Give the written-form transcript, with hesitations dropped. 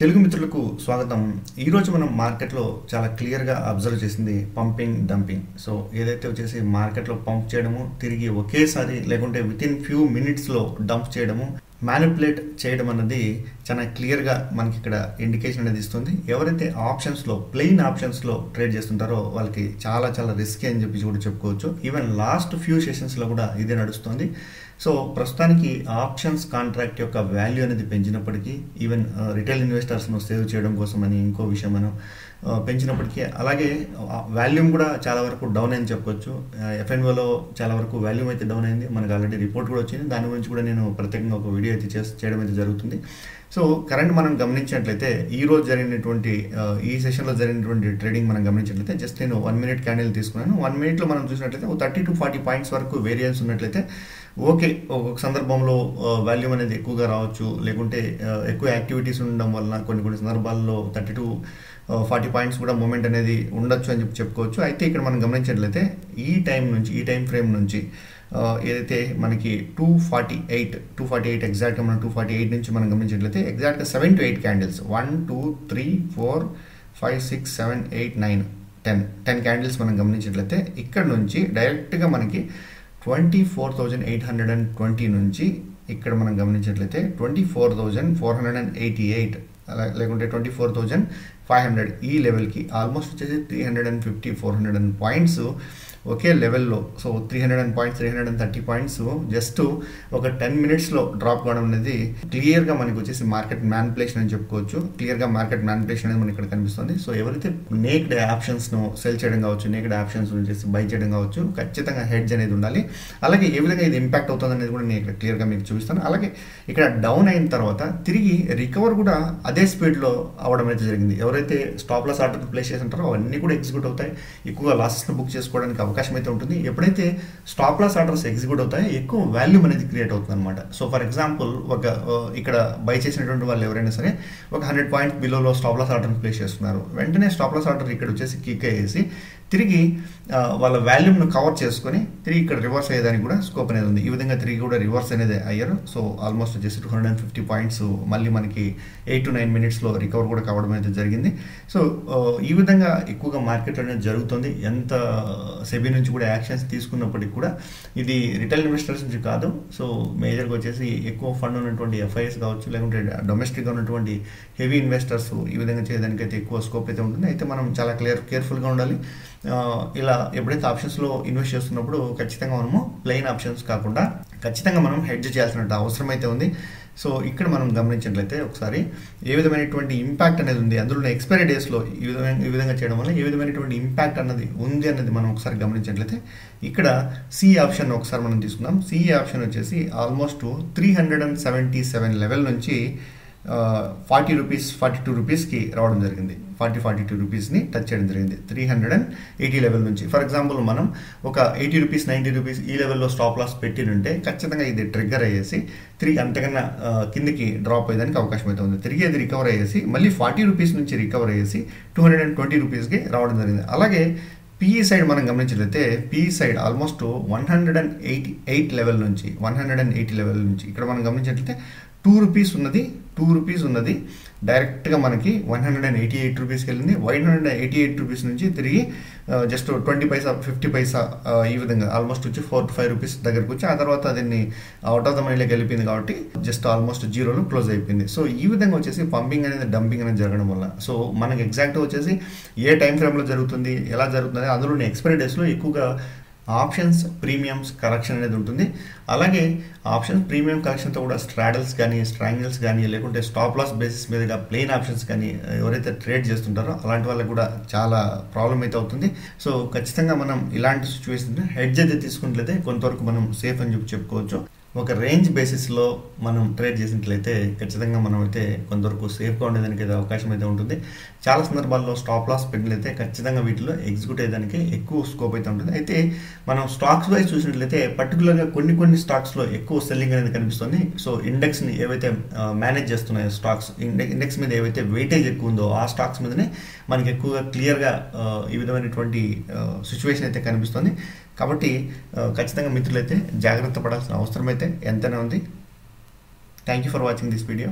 తెలుగు మిత్రులకు స్వాగతం. ఈరోజు మనం మార్కెట్లో చాలా క్లియర్గా అబ్జర్వ్ చేసింది పంపింగ్ డంపింగ్. సో ఏదైతే వచ్చేసి మార్కెట్లో పంప్ చేయడము, తిరిగి ఒకేసారి లేకుంటే వితిన్ ఫ్యూ మినిట్స్లో డంప్ చేయడము, మ్యానిపులేట్ చేయడం అన్నది చాలా క్లియర్గా మనకి ఇక్కడ ఇండికేషన్ అనేది ఇస్తుంది. ఎవరైతే ఆప్షన్స్లో ప్లెయిన్ ఆప్షన్స్లో ట్రేడ్ చేస్తుంటారో వాళ్ళకి చాలా చాలా రిస్కీ అని చెప్పి కూడా చెప్పుకోవచ్చు. ఈవెన్ లాస్ట్ ఫ్యూ సెషన్స్లో కూడా ఇదే నడుస్తుంది. సో ప్రస్తుతానికి ఆప్షన్స్ కాంట్రాక్ట్ యొక్క వాల్యూ అనేది పెంచినప్పటికీ, ఈవెన్ రిటైల్ ఇన్వెస్టర్స్ను సేవ్ చేయడం కోసం అని ఇంకో విషయం మనం పెంచినప్పటికీ, అలాగే వాల్యూమ్ కూడా చాలా వరకు డౌన్ అని చెప్పొచ్చు. ఎఫ్ఎన్ఓలో చాలా వరకు వాల్యూమ్ అయితే డౌన్ అయింది. మనకు ఆల్రెడీ రిపోర్ట్ కూడా వచ్చింది. దాని గురించి కూడా నేను ప్రత్యేకంగా ఒక వీడియో అయితే చేయడం అయితే జరుగుతుంది. సో కరెంట్ మనం గమనించినట్లయితే ఈ రోజు జరిగినటువంటి ఈ సెషన్లో జరిగినటువంటి ట్రేడింగ్ మనం గమనించినట్లయితే, జస్ట్ నేను 1 minute క్యాండిల్ తీసుకున్నాను. 1 minute మనం చూసినట్లయితే 30 to 40 పాయింట్స్ వరకు వేరియన్స్ ఉన్నట్లయితే ఓకే, ఒక సందర్భంలో వాల్యూమ్ అనేది ఎక్కువగా రావచ్చు, లేకుంటే ఎక్కువ యాక్టివిటీస్ ఉండడం వలన కొన్ని సందర్భాల్లో 30 to 40 పాయింట్స్ కూడా మూమెంట్ అనేది ఉండొచ్చు అని చెప్పుకోవచ్చు. అయితే ఇక్కడ మనం గమనించినట్లయితే ఈ టైం ఫ్రేమ్ నుంచి ఏదైతే మనకి 248 ఎగ్జాక్ట్గా మనం 248 నుంచి మనం గమనించినట్లయితే ఎగ్జాక్ట్గా 7 to 8 క్యాండిల్స్, 1 2 3 4 5 6 7 8 9 10 క్యాండిల్స్ మనం గమనించినట్లయితే ఇక్కడ నుంచి డైరెక్ట్గా మనకి 24,820 నుంచి ఇక్కడ మనం గమనించినట్లయితే 24,488 లేకుంటే 24,500 ఈ లెవెల్కి ఆల్మోస్ట్ వచ్చేసి 350-400 పాయింట్స్ ఒకే లెవెల్లో. సో 330 పాయింట్స్ జస్ట్ ఒక 10 minutesలో డ్రాప్ కావడం అనేది క్లియర్గా మనకి వచ్చేసి మార్కెట్ మ్యానిపులేషన్ అని చెప్పుకోవచ్చు. క్లియర్గా మార్కెట్ మ్యానిపులేషన్ అనేది మనకి ఇక్కడ కనిపిస్తుంది. సో ఎవరైతే నేక్డ్ ఆప్షన్స్ను సెల్ చేయడం కావచ్చు, నేక్డ్ ఆప్షన్స్ వచ్చేసి బై చేయడం కావచ్చు, ఖచ్చితంగా హెడ్జ్ అనేది ఉండాలి. అలాగే ఏ విధంగా ఇది ఇంపాక్ట్ అవుతుంది అనేది కూడా నేను ఇక్కడ క్లియర్గా మీకు చూపిస్తాను. అలాగే ఇక్కడ డౌన్ అయిన తర్వాత తిరిగి రికవర్ కూడా అదే స్పీడ్లో అవ్వడం అయితే జరిగింది. ఎవరైతే స్టాప్ లాస్ ఆర్డర్ ప్లేస్ చేసి ఉంటారో అవన్నీ కూడా ఎగ్జిక్యూట్ అవుతాయి. ఎక్కువగా లాసెస్ను బుక్ చేసుకోవడానికి అవకాశం అయితే ఉంటుంది. ఎప్పుడైతే స్టాప్ లాస్ ఆర్డర్స్ ఎగ్జిక్యూట్ అవుతాయో ఎక్కువ వాల్యూమ్ అనేది క్రియేట్ అవుతుంది అనమాట. సో ఫర్ ఎగ్జాంపుల్ ఇక్కడ బై చేసినటువంటి వాళ్ళు ఎవరైనా సరే ఒక 100 పాయింట్స్ బిలోలో స్టాప్ లాస్ ఆర్డర్ని ప్లేస్ చేస్తున్నారు. వెంటనే స్టాప్ లాస్ ఆర్డర్ ఇక్కడ వచ్చేసి కిక్ అయ్యేసి తిరిగి వాళ్ళ వాల్యూమ్ను కవర్ చేసుకొని తిరిగి ఇక్కడ రివర్స్ అయ్యేదానికి కూడా స్కోప్ అనేది ఉంది. ఈ విధంగా తిరిగి కూడా రివర్స్ అనేది అయ్యారు. సో ఆల్మోస్ట్ వచ్చేసి 250 పాయింట్స్ మళ్ళీ మనకి 8 to 9 minutesలో రికవర్ కూడా కావడం అయితే జరిగింది. సో ఈ విధంగా ఎక్కువగా మార్కెట్ అనేది జరుగుతుంది. ఎంత సెబీ నుంచి కూడా యాక్షన్స్ తీసుకున్నప్పటికీ కూడా ఇది రిటైల్ ఇన్వెస్టర్స్ నుంచి కాదు. సో మేజర్గా వచ్చేసి ఎక్కువ ఫండ్ ఉన్నటువంటి ఎఫ్ఐఎస్ కావచ్చు, లేకుంటే డొమెస్టిక్గా ఉన్నటువంటి హెవీ ఇన్వెస్టర్స్ ఈ విధంగా చేయడానికి అయితే ఎక్కువ స్కోప్ అయితే ఉంటుంది. అయితే మనం చాలా కేర్ఫుల్గా ఉండాలి. ఇలా ఎప్పుడైతే ఆప్షన్స్లో ఇన్వెస్ట్ చేస్తున్నప్పుడు ఖచ్చితంగా మనము ప్లెయిన్ ఆప్షన్స్ కాకుండా ఖచ్చితంగా మనం హెడ్జ్ చేయాల్సిన అవసరం అయితే ఉంది. సో ఇక్కడ మనం గమనించినట్లయితే ఒకసారి ఏ విధమైనటువంటి ఇంపాక్ట్ అనేది ఉంది, అందులో ఎక్స్పైరీ డేస్లో ఈ విధంగా చేయడం వల్ల ఏ విధమైనటువంటి ఇంపాక్ట్ అన్నది ఉంది అన్నది మనం ఒకసారి గమనించినట్లయితే ఇక్కడ సి ఆప్షన్ ఒకసారి మనం తీసుకుందాం. సి ఆప్షన్ వచ్చేసి ఆల్మోస్ట్ 377 లెవెల్ నుంచి 40 రూపీస్ 42 రూపీస్కి రావడం జరిగింది. 42 రూపీస్ని టచ్ చేయడం జరిగింది 380 లెవెల్ నుంచి. ఫర్ ఎగ్జాంపుల్ మనం ఒక 80 రూపీస్ 90 రూపీస్ ఈ లెవెల్లో స్టాప్ లాస్ పెట్టినుంటే ఖచ్చితంగా ఇది ట్రిగ్గర్ అయ్యేసి తిరిగి అంతకన్నా కిందికి డ్రాప్ అయ్యేదానికి అవకాశం అయితే ఉంది. తిరిగి అది రికవర్ అయ్యేసి మళ్ళీ 40 రూపీస్ నుంచి రికవర్ అయ్యేసి 220 రూపీస్కి రావడం జరిగింది. అలాగే పిఈ సైడ్ మనం గమనించినట్లయితే పిఈ సైడ్ ఆల్మోస్ట్ 188 లెవెల్ నుంచి ఇక్కడ మనం గమనించినట్లయితే 2 రూపీస్ ఉన్నది డైరెక్ట్గా మనకి 188 రూపీస్కి వెళ్ళింది. 188 రూపీస్ నుంచి తిరిగి జస్ట్ 20 పైసా 50 పైసా ఈ విధంగా ఆల్మోస్ట్ వచ్చి 4 to 5 రూపీస్ దగ్గరకు వచ్చి ఆ తర్వాత దీన్ని అవుట్ ఆఫ్ ద మనీలోకి వెళ్ళిపోయింది కాబట్టి జస్ట్ ఆల్మోస్ట్ జీరోలో క్లోజ్ అయిపోయింది. సో ఈ విధంగా వచ్చేసి పంపింగ్ అనేది డంపింగ్ అనేది జరగడం వల్ల సో మనకి ఎగ్జాక్ట్గా వచ్చేసి ఏ టైం ఫ్రేమ్లో జరుగుతుంది, ఎలా జరుగుతుంది, అందులో ఎక్స్పైరీ డేస్లో ఎక్కువగా ఆప్షన్స్ ప్రీమియమ్స్ కరెక్షన్ అనేది ఉంటుంది. అలాగే ఆప్షన్స్ ప్రీమియం కరెక్షన్తో కూడా స్ట్రాడల్స్ కానీ స్ట్రాంగిల్స్ కానీ లేకుంటే స్టాప్ లాస్ బేసిస్ మీదుగా ప్లెయిన్ ఆప్షన్స్ కానీ ఎవరైతే ట్రేడ్ చేస్తుంటారో అలాంటి వాళ్ళకి కూడా చాలా ప్రాబ్లం అయితే అవుతుంది. సో ఖచ్చితంగా మనం ఇలాంటి సిచ్యువేషన్ హెడ్జ్ అయితే తీసుకున్నట్లయితే కొంతవరకు మనం సేఫ్ అని చెప్పుకోవచ్చు. ఒక రేంజ్ బేసిస్లో మనం ట్రేడ్ చేసినట్లయితే ఖచ్చితంగా మనం అయితే కొంతవరకు సేఫ్గా ఉండేదానికి అయితే అవకాశం అయితే ఉంటుంది. చాలా సందర్భాల్లో స్టాప్ లాస్ పెట్టినట్లయితే ఖచ్చితంగా వీటిలో ఎగ్జిక్యూట్ అయ్యేదానికి ఎక్కువ స్కోప్ అయితే ఉంటుంది. అయితే మనం స్టాక్స్ వైజ్ చూసినట్లయితే పర్టికులర్గా కొన్ని స్టాక్స్లో ఎక్కువ సెల్లింగ్ అనేది కనిపిస్తుంది. సో ఇండెక్స్ని ఏవైతే మేనేజ్ చేస్తున్నాయో స్టాక్స్ ఇండెక్స్ మీద ఏవైతే వెయిటేజ్ ఎక్కువ ఉందో ఆ స్టాక్స్ మీదనే మనకి ఎక్కువగా క్లియర్గా ఈ విధమైనటువంటి సిచ్యువేషన్ అయితే కనిపిస్తుంది. కాబట్టి ఖచ్చితంగా మిత్రులైతే జాగ్రత్త పడాల్సిన అవసరం అయితే ఎంతైనా ఉంది. Thank you for watching this video.